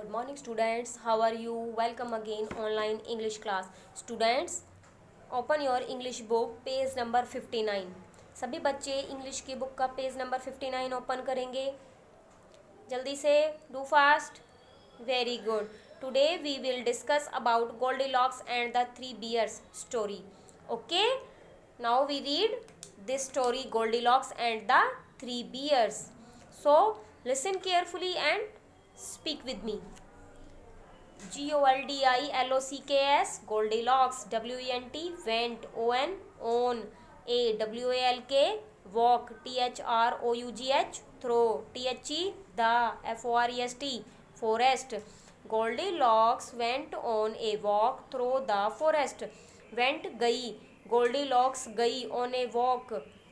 Good morning students, how are you? Welcome again online English class. Students, open your English book page number 59. सभी बच्चे English की book का page number 59 open करेंगे. जल्दी से, do fast. Very good. Today we will discuss about Goldilocks and the three bears story. Okay, now we read this story Goldilocks and the three bears. So listen carefully and speak with me. Goldilocks, Goldilocks. Went, on. Walk, walk. Trough, throw. The, forest. Goldilocks went on a walk through the forest. Went, गई. Goldilocks गई on a walk,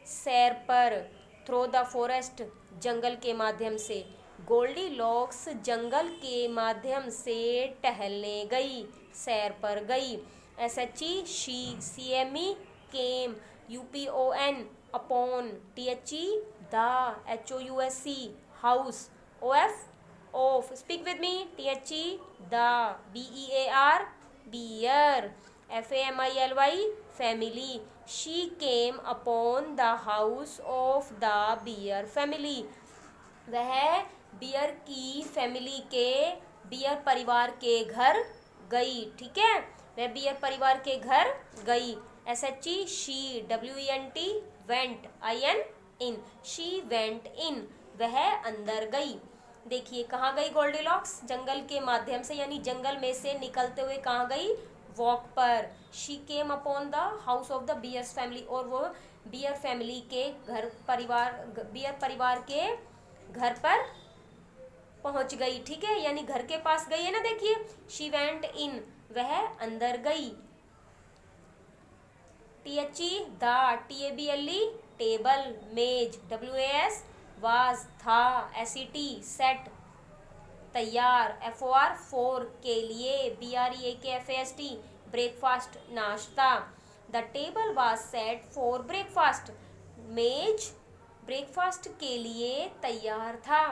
सैर पर. Throw the forest, जंगल के माध्यम से. Goldilocks जंगल के माध्यम से टहलने गई, सैर पर गई. SHE she, CME came, UPON upon, THE the, HOUSE house, OF of. Speak with me. THE the, BEAR bear, FAMILY family. She came upon the house of the bear family. वह बियर की family के, beer परिवार के घर गई. ठीक है, वह बियर परिवार के घर गई. SHE she, WENT went, IN she went in, वह अंदर गई. देखिए कहाँ गई गोल्डीलॉक्स, जंगल के माध्यम से, यानी जंगल में से निकलते हुए कहाँ गई, वॉक पर. She came upon the house of the bears family, और वो बियर फैमिली के घर, परिवार, बियर परिवार के घर पर पहुंच गई. ठीक है, यानी घर के पास गई है ना. देखिए, शी वेंट इन, वह अंदर गई. THE द, TABLE टेबल, मेज, WAS वाज, था, SET सेट, तैयार, FOR फोर, के लिए, BREAKFAST ब्रेकफास्ट, नाश्ता. The table was set for breakfast, मेज ब्रेकफास्ट के लिए तैयार था,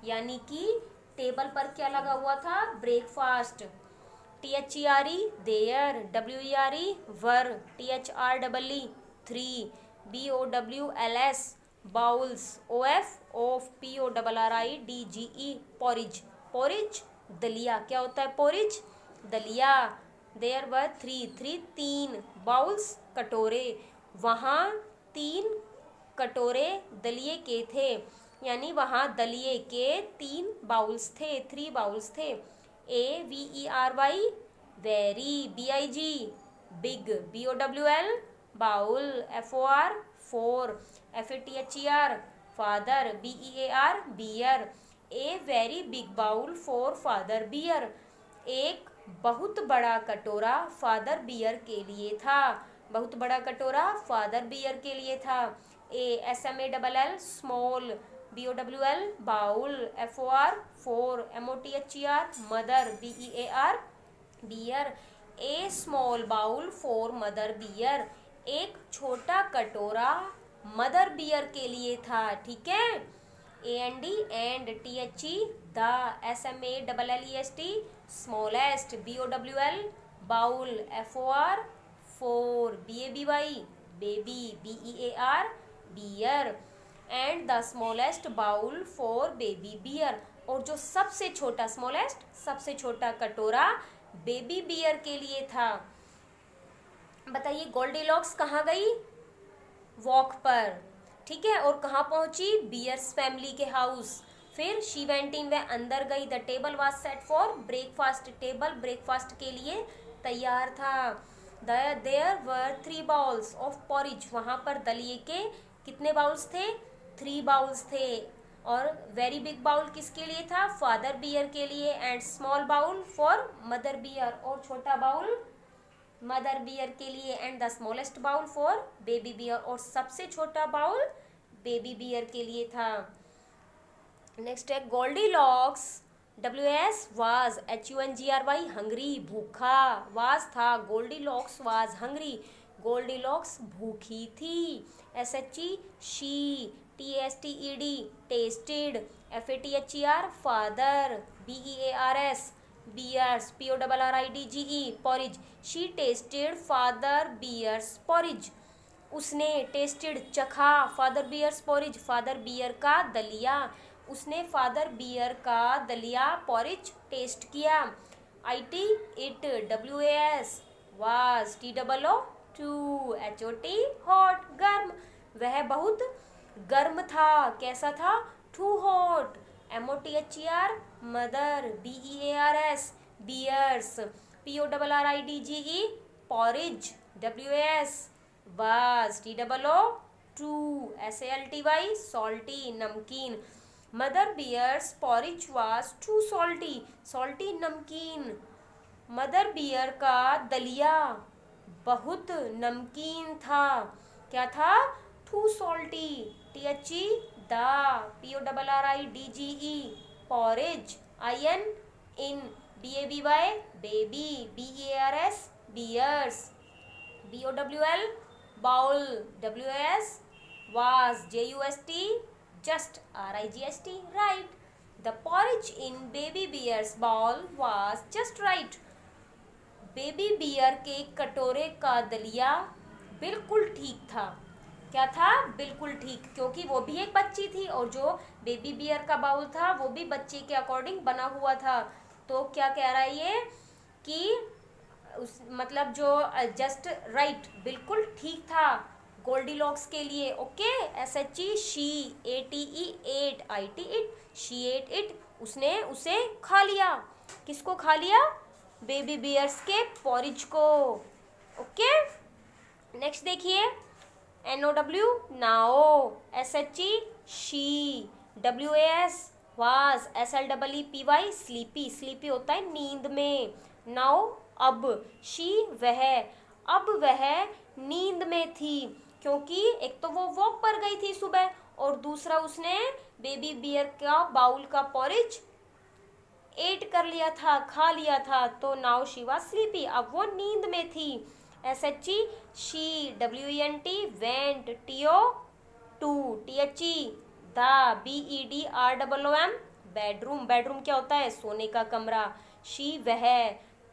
यानी कि टेबल पर क्या लगा हुआ था, breakfast. THERE there, WERE were, THREE three, BOWLS bowls, OF of, PORRIDGE porridge, porridge दलिया. क्या होता है पोरिज, दलिया. देयर वर थ्री, तीन, बाउल्स कटोरे, वहाँ तीन कटोरे दलिए के थे, यानी वहाँ दलिए के तीन बाउल्स थे, 3 बाउल्स थे. AVERY very, BIG big, BOWL bowl, FOR for, FATHER father, BEAR bear. A very big bowl for father bear, एक बहुत बड़ा कटोरा फादर बियर के लिए था, बहुत बड़ा कटोरा फादर बियर के लिए था. SMALL small, BOWL bowl, FOR for, MOTHER mother, BEAR bear. A small bowl for mother bear, एक छोटा कटोरा मदर बियर के लिए था. ठीक है, AND and, THE the, SMALLEST smallest, BOWL bowl, FOR for, BABY baby, BEAR bear. And the smallest bowl for baby bear, और जो सबसे छोटा, स्मॉलेस्ट सबसे छोटा कटोरा बेबी बियर के लिए था. बताइए गोल्डीलॉक्स कहाँ गई, वॉक पर. ठीक है, और कहाँ पहुंची, बियर्स फैमिली के हाउस. फिर शी वेंट इन, वह अंदर गई. The table was set for breakfast, table breakfast के लिए तैयार था. There were 3 bowls of porridge, वहाँ पर दलिए के कितने बाउल्स थे, 3 बाउल्स थे. और वेरी बिग बाउल किसके लिए था, फादर बियर के लिए. And small bowl for mother bear, और छोटा बाउल मदर बियर के लिए. And the smallest bowl for baby bear, और सबसे छोटा बाउल बेबी बियर के लिए था. नेक्स्ट है Goldilocks, WS was, HUNGRY hungry, भूखा. वाज था, गोल्डीलॉक्स वाज हंग्री, गोल्डीलॉक्स भूखी थी. SHE she, TSTED tasted, FATHER father, BEARS beers, PORRIDGE porridge, she tasted father beer's porridge, उसने tasted चखा father beer's porridge, father beer का दलिया, उसने father beer का दलिया porridge taste किया। IT it, WAS was, TOO HOT hot गर्म, वह बहुत गर्म था, कैसा था, too hot। MOTHER mother, BEARS beers, PORRIDGE porridge, WAS was, TOO SALTY salty नमकीन, mother beer's porridge was too salty, salty नमकीन, मदर बियर का दलिया बहुत नमकीन था, क्या था, too salty. THE the, PORRIDGE porridge, IN in, BABY baby, BEARS beers, BOWL bowl, WAS was, JUST just, RIGST right, the porridge in baby bear's bowl was just right, baby bear के कटोरे का दलिया बिल्कुल ठीक था, क्या था, बिल्कुल ठीक, क्योंकि वो भी एक बच्ची थी और जो बेबी बियर का बाउल था वो भी बच्चे के अकॉर्डिंग बना हुआ था। तो क्या कह रहा है ये कि उस मतलब जो जस्ट राइट बिल्कुल ठीक था गोल्डीलॉक्स के लिए। Okay, SHE she, ATE ate, IT it, she ate it, उसने उसे खा लिया, किसको खा लिया, बेबी बियर्स के पॉरिज को। ओके, नेक्स्ट देखिए, NOW now, SHE she, WAS was, SLEEPY sleepy, sleepy होता है नींद में, नाओ अब, शी वह, अब वह नींद में थी, क्योंकि एक तो वो वॉक पर गई थी सुबह और दूसरा उसने बेबी बियर का बाउल का पॉरिज एट कर लिया था, खा लिया था, तो नाउ शी वाज स्लीपी, अब वो नींद में थी। SHE she, WENT went, TO THE the, BEDROOM bedroom, bedroom क्या होता है, सोने का कमरा, शी वह,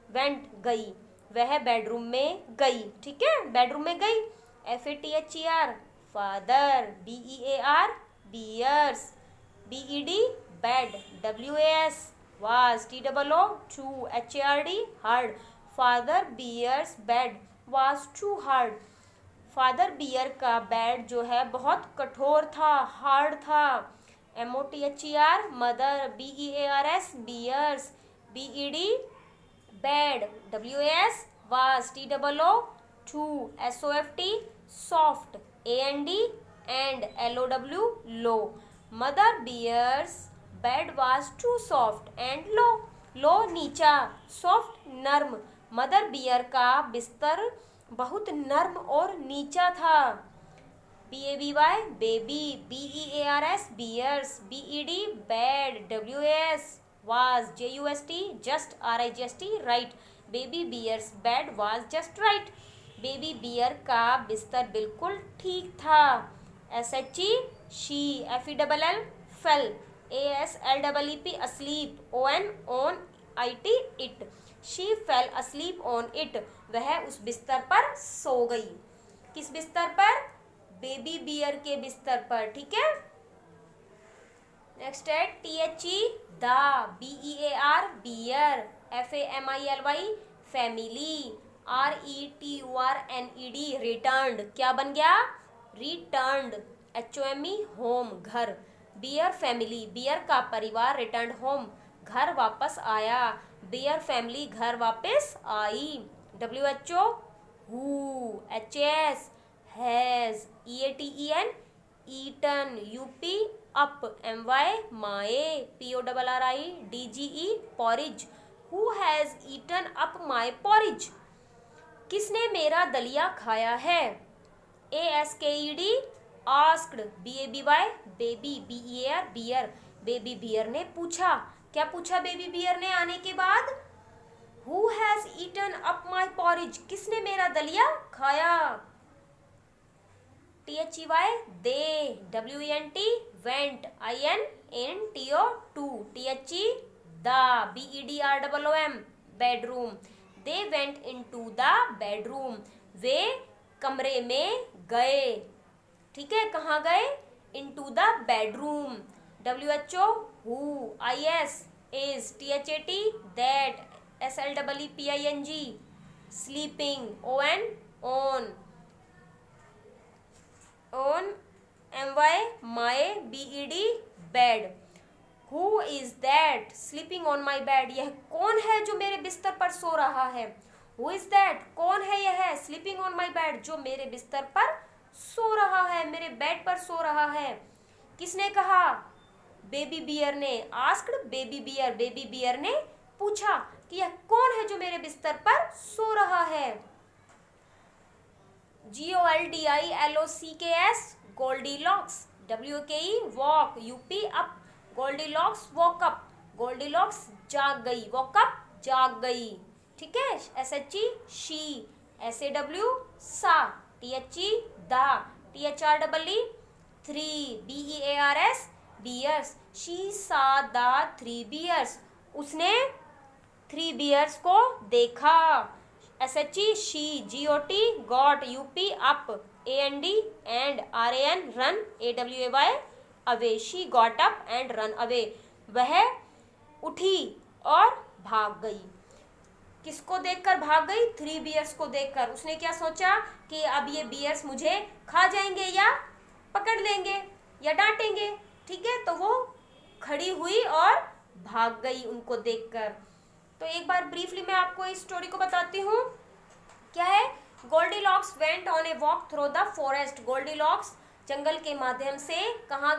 वेंट गई, वह बेडरूम में गई, ठीक है, बेडरूम में गई। FATHER father, BEAR bear's, BED bed, WAS was, TOO HARD hard, father bear's bed was too hard, father bear का बेड जो है बहुत कठोर था, हार्ड था। MOTHER mother, BEARS bears, BED bed, WAS was, TOO SOFT soft, AND and LOW low, mother bears bed was too soft and low, low नीचा, soft नर्म, mother bear का बिस्तर बहुत नर्म और नीचा था। BABY baby, BEARS bears, BED bed, WAS was, JUST just, RIGST right, baby bear's bed was just right, baby bear का बिस्तर बिल्कुल ठीक था। SHE she, FELL fell, ASLEEP asleep, on IT it, she fell asleep on it, वह उस बिस्तर पर सो गई, किस बिस्तर पर, बेबी बियर के बिस्तर पर, ठीक है। नेक्स्ट है THE the, BEAR bear, FAMILY family, RETURNED returned, क्या बन गया, रिटर्न्ड, HOME होम घर, बियर फैमिली, बियर का परिवार, रिटर्न होम घर वापस आया, बियर फैमिली घर वापस आई। WHO who, HS has, EATEN eaten, UP up, MY my, PORRIDGE porridge, who has eaten up my porridge, किसने मेरा दलिया खाया है। ASKED asked, BABY baby, BEAR bear, baby bear ने पूछा, क्या पूछा बेबी बियर ने आने के बाद, who has eaten up my porridge, किसने मेरा दलिया खाया। THEY they, WENT went, INNTO two, THE the, BEDROOM bedroom, they went into the bedroom, वे कमरे में गए, ठीक है, कहाँ गए, into the bedroom, WHO who, IS is, THAT that, SLEEPING sleeping, on my bed bed, who is that sleeping on my bed, यह कौन है जो मेरे बिस्तर पर सो रहा है, who is that कौन है यह, sleeping on my bed जो मेरे बिस्तर पर सो रहा है, मेरे बेड पर सो रहा है, किसने कहा, बेबी बियर ने, आस्क्ड बेबी बियर ने पूछा कि यह कौन है जो मेरे बिस्तर पर सो रहा है, GOLDILOCKS Goldilocks, WOKE woke, UP up, Goldilocks woke up, Goldilocks जाग गई, वॉक अप जाग गई, ठीक है, SHE she, SAW saw, THE the, THREE three, BEARS bears, she saw the 3 bears, उसने 3 बियर्स को देखा, SHE she, GOT got, UP up, AND and, RAN run, AWAY away, she got up and run away, वह उठी और भाग गई, किसको देखकर भाग गई, 3 बियर्स को देखकर, उसने क्या सोचा कि अब ये बियर्स मुझे खा जाएंगे या पकड़ लेंगे या डांटेंगे, ठीक है, तो वो खड़ी हुई और भाग गई उनको देखकर। तो एक बार ब्रीफली मैं आपको इस स्टोरी को बताती हूँ, क्या है, Goldilocks went on a walk through the forest, Goldilocks जंगल के माध्यम से कहाँ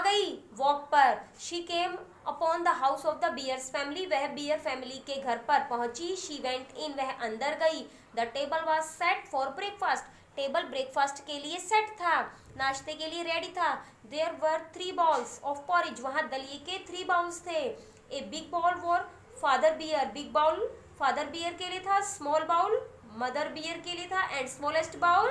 गई, वॉक पर, she came upon the house of the bears family, वह बियर फैमिली के घर पर पहुंची, शी वेंट इन, वह अंदर गई, the table was set for breakfast, table breakfast के लिए सेट था, नाश्ते के लिए रेडी था, there were 3 balls of porridge, वहां दलिए के 3 बाउल्स थे, a big bowl for father bear, big bowl father bear के लिए था, स्मॉल बाउल मदर बियर के लिए था, and smallest bowl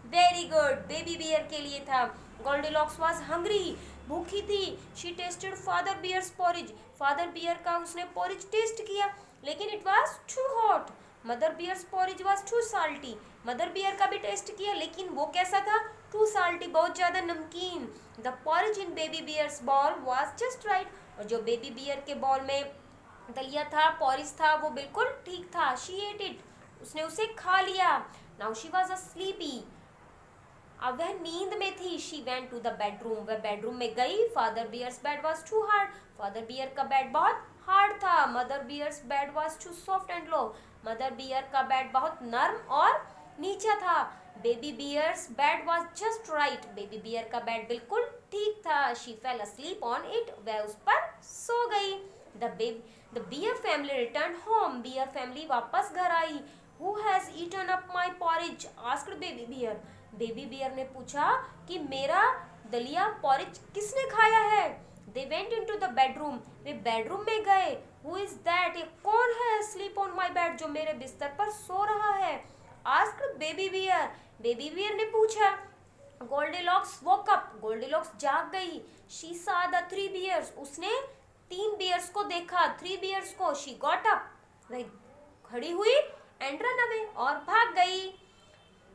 very good baby bear के लिए था। गोल्डीलॉक्स वाज हंग्री, भूखी थी, she tasted father bear's porridge, father bear का उसने पॉरिज टेस्ट किया, लेकिन it was too hot, mother bear's porridge was too salty, mother bear का भी टेस्ट किया, लेकिन वो कैसा था, टू साल्टी, बहुत ज्यादा नमकीन, the porridge in baby bear's bowl was just right, और जो बेबी बियर के बॉल में दलिया था, पॉरिज था, वो बिल्कुल ठीक था, शी एट इट, उसने उसे खा लिया, नाउ शी वाज अस्लीपी, अब वह नींद में थी, she went to the bedroom, वह बेडरूम में गई, father bear's bed was too hard, father bear का बेड बहुत हार्ड था, mother bears bed was too soft and low, mother bear का बेड बहुत नर्म और नीचा था, baby bear's bed was just right, baby bear का बेड बिल्कुल ठीक था, she fell asleep on it, वह उस पर सो गई, the bear family return home, bear family वापस घर आई, who has eaten up my porridge, asked baby bear, baby bear ने पूछा कि मेरा दलिया पॉरिज किसने खाया है, they went into the bedroom, वे बेडरूम में गए, हु इज दैट, ये कौन है, स्लीप ऑन माई बेड जो मेरे बिस्तर पर सो रहा है, asked baby bear, baby bear ने पूछा, गोल्डीलॉक्स वोक अप, गोल्डीलॉक्स जाग गई, शी सा द 3 बियर्स, उसने 3 बियर्स को देखा, 3 बियर्स को, शी गॉट अप, वह खड़ी हुई, एंड रन अवे, और भाग गई।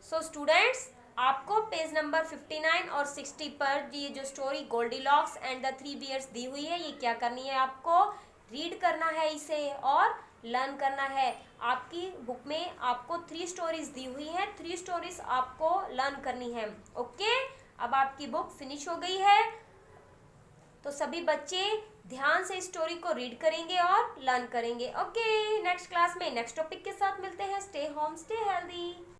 सो स्टूडेंट्स, आपको पेज नंबर 59 और 60 पर ये जो story Goldilocks and the 3 bears दी हुई है, ये क्या करनी है, आपको रीड करना है इसे और लर्न करना है। आपकी बुक में आपको 3 स्टोरीज दी हुई है, 3 स्टोरीज आपको लर्न करनी है। ओके, अब आपकी बुक फिनिश हो गई है, तो सभी बच्चे ध्यान से स्टोरी को रीड करेंगे और लर्न करेंगे। ओके, नेक्स्ट क्लास में नेक्स्ट टॉपिक के साथ मिलते हैं। Stay home, stay healthy.